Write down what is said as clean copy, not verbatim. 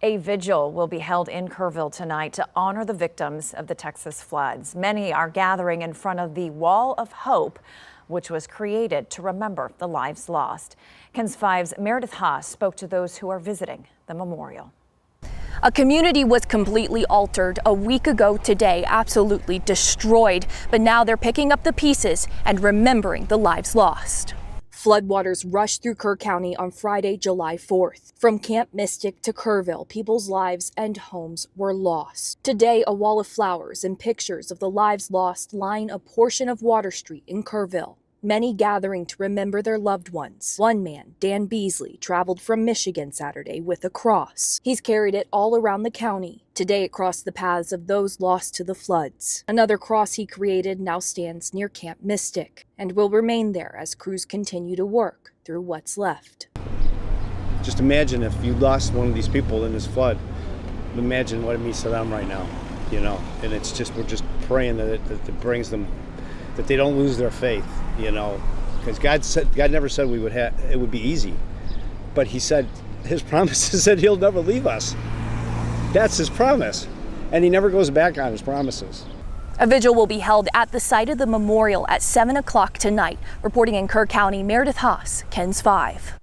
A vigil will be held in Kerrville tonight to honor the victims of the Texas floods. Many are gathering in front of the Wall of Hope, which was created to remember the lives lost. KENS 5's Meredith Haas spoke to those who are visiting the memorial. A community was completely altered a week ago today, absolutely destroyed. But now they're picking up the pieces and remembering the lives lost. Floodwaters rushed through Kerr County on Friday, July 4th. From Camp Mystic to Kerrville, people's lives and homes were lost. Today, a wall of flowers and pictures of the lives lost line a portion of Water Street in Kerrville. Many gathering to remember their loved ones. One man, Dan Beasley, traveled from Michigan Saturday with a cross. He's carried it all around the county. Today it crossed the paths of those lost to the floods. Another cross he created now stands near Camp Mystic and will remain there as crews continue to work through what's left. Just imagine if you lost one of these people in this flood. Imagine what it means to them right now, and it's just, we're just praying that it brings them, that they don't lose their faith, because God never said it would be easy, but He said, His promise is that He'll never leave us. That's His promise, and He never goes back on His promises. A vigil will be held at the site of the memorial at 7 o'clock tonight. Reporting in Kerr County, Meredith Haas, KENS 5.